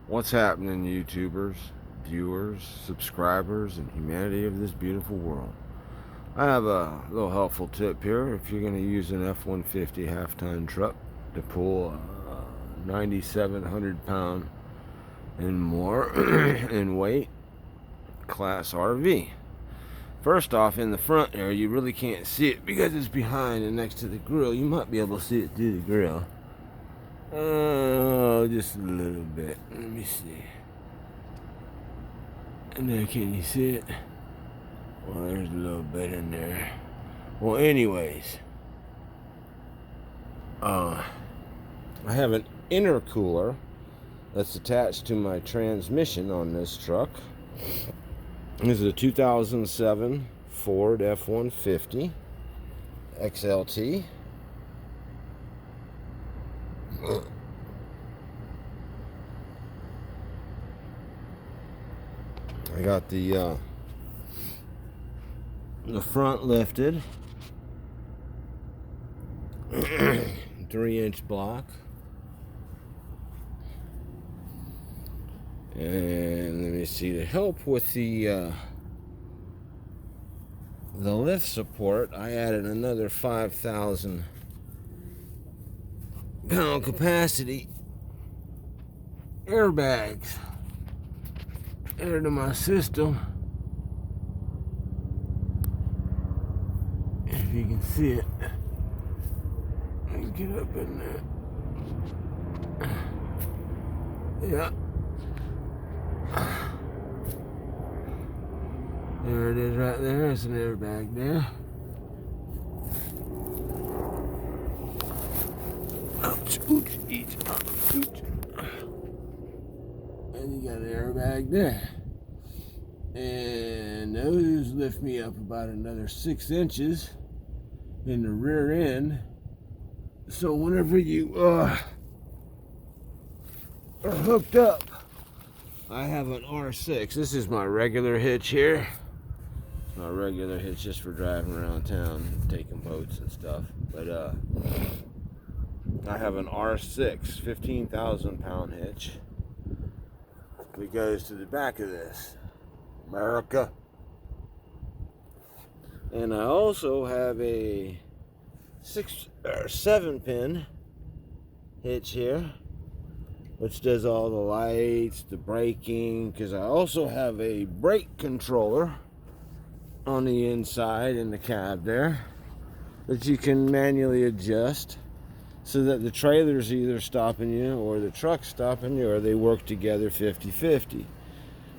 What's happening, YouTubers, viewers, subscribers, and humanity of this beautiful world? I have a little helpful tip here. If you're going to use an F-150 half-ton truck to pull a 9,700 pound and more in weight class RV. First off, in the front there, you really can't see it because it's behind and next to the grill. You might be able to see it through the grill. Oh, just a little bit. Let me see. And then, can you see it? Well, there's a little bit in there. Well, anyways, I have an intercooler that's attached to my transmission on this truck. This is a 2007 Ford F-150 XLT. I got the front lifted 3-inch block, and let me see, to help with the lift support, I added another 5,000 pound capacity airbags into my system. If you can see it, let's get up in there. Yeah, there it is right there. There's an airbag there. Ouch, ouch, ouch. And you got an airbag there. And those lift me up about another 6 inches in the rear end. So whenever you are hooked up, I have an R6. This is my regular hitch here. My regular hitch just for driving around town, taking boats and stuff. But I have an R6, 15,000 pound hitch that goes to the back of this. America. And I also have a 6 or 7 pin hitch here, which does all the lights, the braking, because I also have a brake controller on the inside in the cab there that you can manually adjust so that the trailer's either stopping you or the truck's stopping you, or they work together 50-50.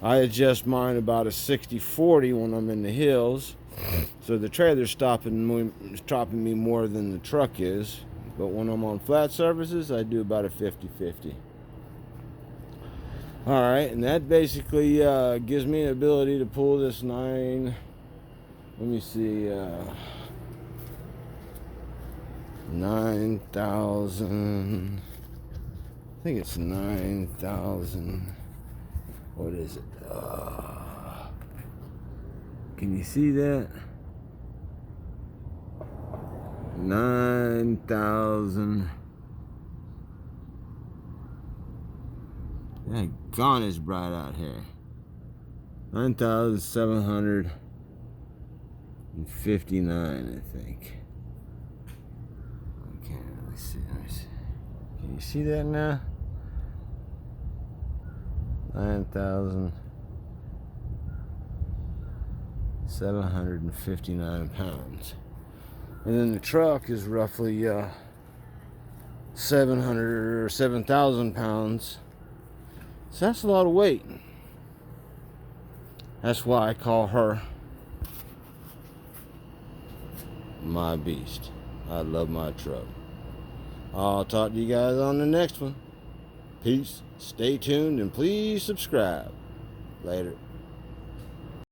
I adjust mine about a 60-40 when I'm in the hills, so the trailer's stopping me more than the truck is. But when I'm on flat surfaces, I do about a 50-50. Alright, and that basically gives me an ability to pull this 9,000, I think it's 9,000, what is it? Can you see that? 9,000. Gone is bright out here. 9,759, I think. Okay, let me see. Can you see that now? 9,759 pounds. And then the truck is roughly 700 or 7,000 pounds. So that's a lot of weight. That's why I call her my beast. I love my truck. I'll talk to you guys on the next one. Peace. Stay tuned and please subscribe. Later.